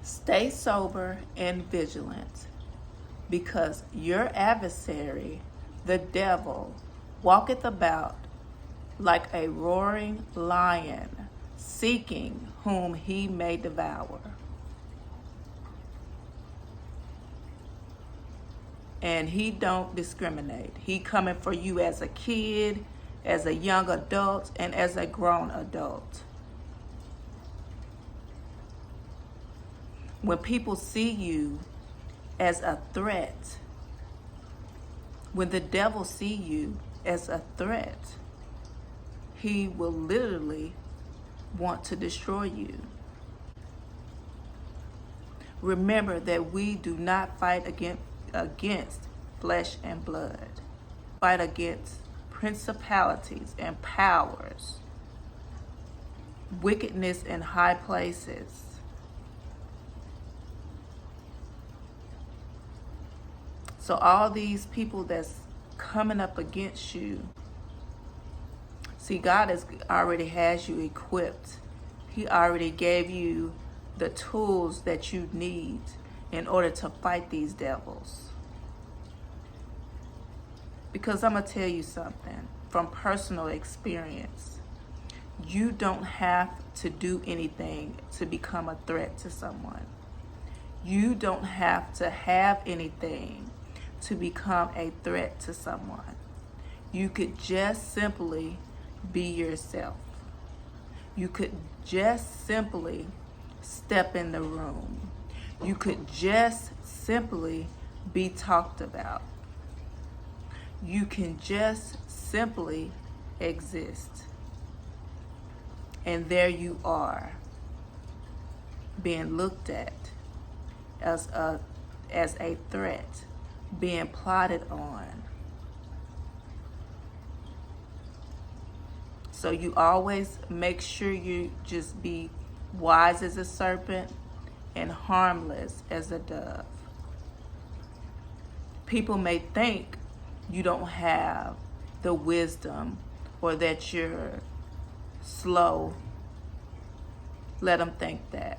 Stay sober and vigilant, because your adversary, the devil, walketh about like a roaring lion, seeking whom he may devour. And he don't discriminate. He coming for you as a kid, as a young adult, and as a grown adult. When people see you as a threat, when the devil see you as a threat, he will literally want to destroy you. Remember that we do not fight against flesh and blood. Fight against principalities and powers, wickedness in high places. So all these people that's coming up against you, see, God already has you equipped. He already gave you the tools that you need in order to fight these devils. Because I'm going to tell you something from personal experience. You don't have to do anything to become a threat to someone. You don't have to have anything to become a threat to someone. You could just simply be yourself. You could just simply step in the room. You could just simply be talked about. You can just simply exist. And there you are, being looked at as a threat, being plotted on. So you always make sure you just be wise as a serpent and harmless as a dove. People may think you don't have the wisdom or that you're slow. Let them think that.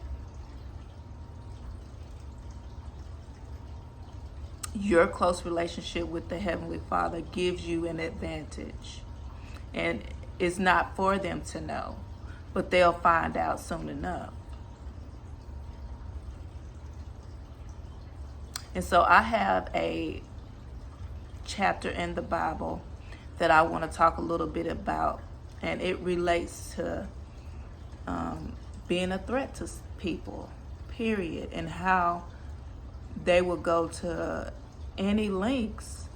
Your close relationship with the Heavenly Father gives you an advantage. And it's not for them to know, but they'll find out soon enough. And so I have a chapter in the Bible that I want to talk a little bit about, and it relates to being a threat to people, period, and how they will go to any lengths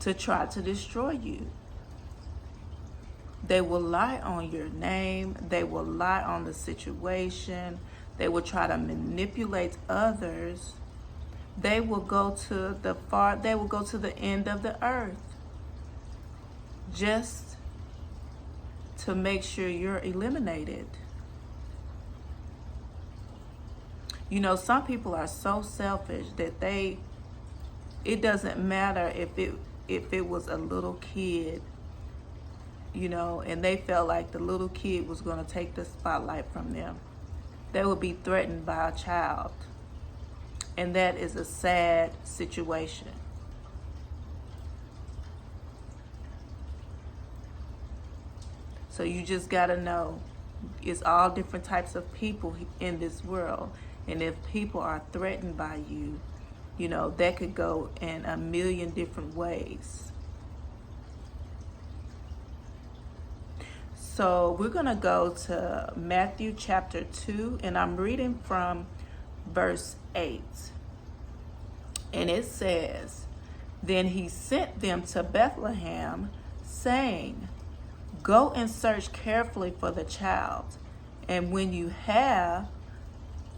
to try to destroy you. They will lie on your name. They will lie on the situation. They will try to manipulate others. They will go to the end of the earth just to make sure you're eliminated. You know, some people are so selfish that it doesn't matter if it was a little kid, you know, and they felt like the little kid was going to take the spotlight from them. They would be threatened by a child. And that is a sad situation. So you just got to know, it's all different types of people in this world. And if people are threatened by you, you know, that could go in a million different ways. So we're going to go to Matthew chapter 2, and I'm reading from verse 8. And it says, "Then he sent them to Bethlehem, saying, 'Go and search carefully for the child, and when you have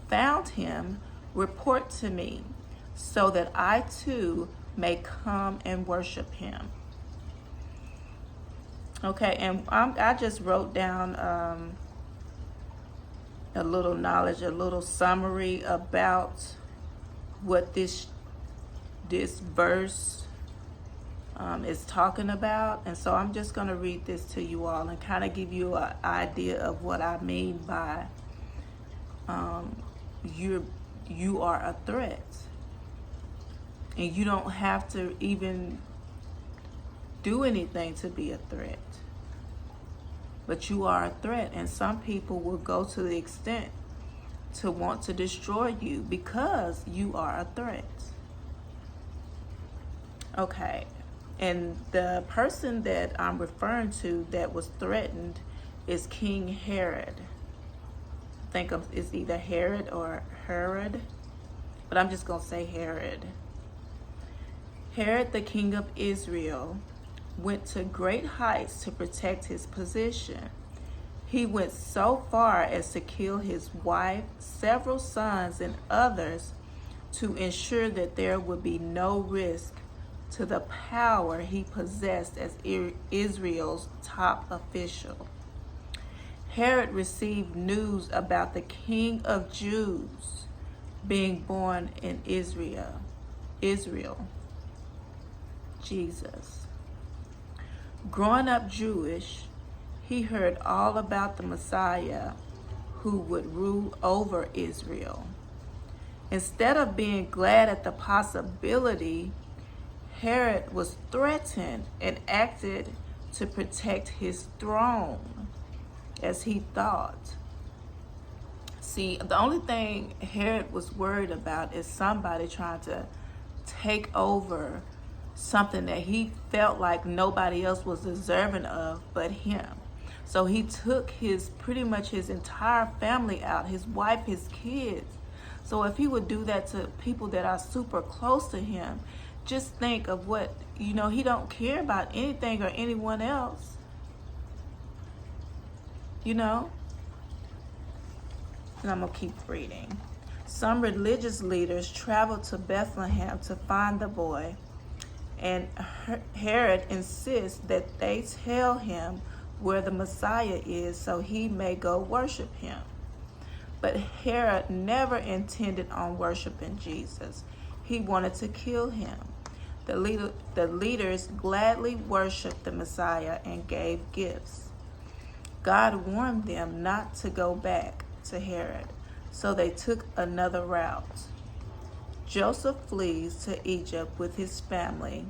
found him, report to me, so that I too may come and worship him.'" Okay, and I just wrote down a little knowledge, a little summary about what this verse is talking about. And so I'm just going to read this to you all and kind of give you an idea of what I mean by you're you are a threat. And you don't have to even do anything to be a threat. But you are a threat, and some people will go to the extent to want to destroy you because you are a threat. Okay, and the person that I'm referring to that was threatened is King Herod. I think it's either Herod or Herod, but I'm just going to say Herod. Herod, the king of Israel, went to great heights to protect his position. He went so far as to kill his wife, several sons, and others to ensure that there would be no risk to the power he possessed as Israel's top official. Herod received news about the King of Jews being born in Israel, Jesus. Growing up Jewish, he heard all about the Messiah who would rule over Israel. Instead of being glad at the possibility, Herod was threatened and acted to protect his throne, as he thought. See, the only thing Herod was worried about is somebody trying to take over something that he felt like nobody else was deserving of but him. So he took pretty much his entire family out, his wife, his kids. So if he would do that to people that are super close to him, just think of what, he don't care about anything or anyone else. And I'm going to keep reading. Some religious leaders traveled to Bethlehem to find the boy, and Herod insists that they tell him where the Messiah is so he may go worship him. But Herod never intended on worshiping Jesus. He wanted to kill him. The leaders gladly worshiped the Messiah and gave gifts. God warned them not to go back to Herod, so they took another route. Joseph flees to Egypt with his family,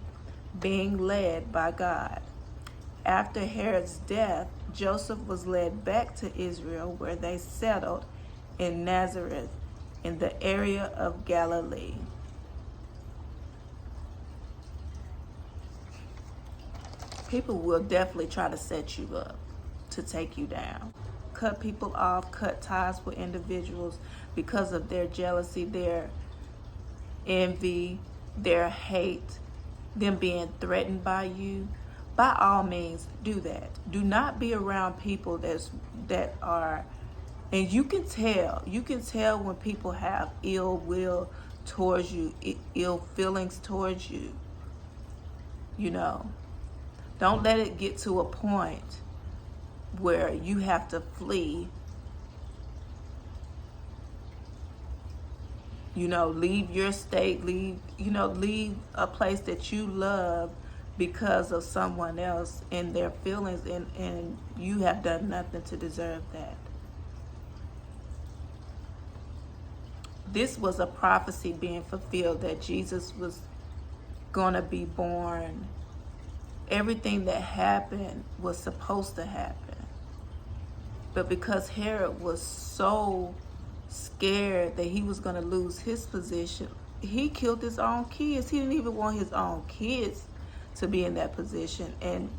being led by God. After Herod's death, Joseph was led back to Israel, where they settled in Nazareth, in the area of Galilee. People will definitely try to set you up to take you down. Cut people off, cut ties with individuals because of their jealousy, their envy, their hate, them being threatened by you. By all means, do that. Do not be around people that are, and you can tell when people have ill will towards you, ill feelings towards you. Don't let it get to a point where you have to flee. Leave your state, leave a place that you love because of someone else and their feelings, and you have done nothing to deserve that. This was a prophecy being fulfilled that Jesus was going to be born. Everything that happened was supposed to happen. But because Herod was so scared that he was going to lose his position, he killed his own kids. He didn't even want his own kids to be in that position. And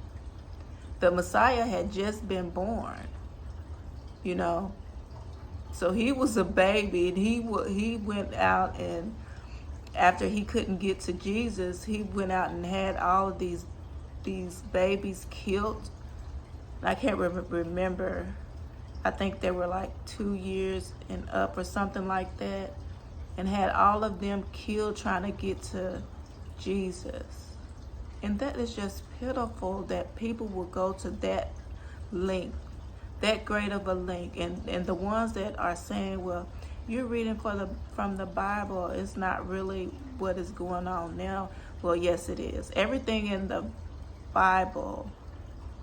the Messiah had just been born, So he was a baby, and he went out, and after he couldn't get to Jesus, he went out and had all of these babies killed. I can't remember. I think they were like 2 years and up or something like that, and had all of them killed trying to get to Jesus. And that is just pitiful that people will go to that length, that great of a length. And the ones that are saying, well, you're reading from the Bible, it's not really what is going on now. Well, yes, it is. Everything in the Bible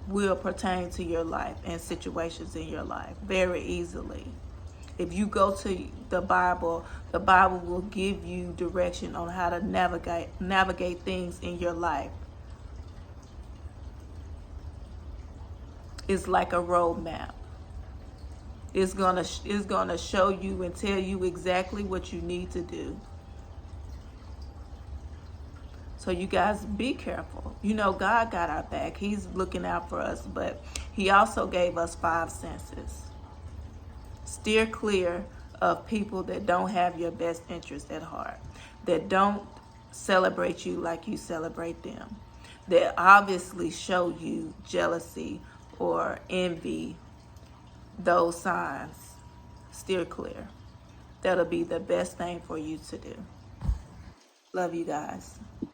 will pertain to your life and situations in your life very easily. If you go to the Bible will give you direction on how to navigate things in your life. It's like a roadmap. It's gonna show you and tell you exactly what you need to do. So you guys be careful. You know, God got our back. He's looking out for us, but he also gave us 5 senses. Steer clear of people that don't have your best interest at heart, that don't celebrate you like you celebrate them, that obviously show you jealousy or envy. Those signs, steer clear. That'll be the best thing for you to do. Love you guys.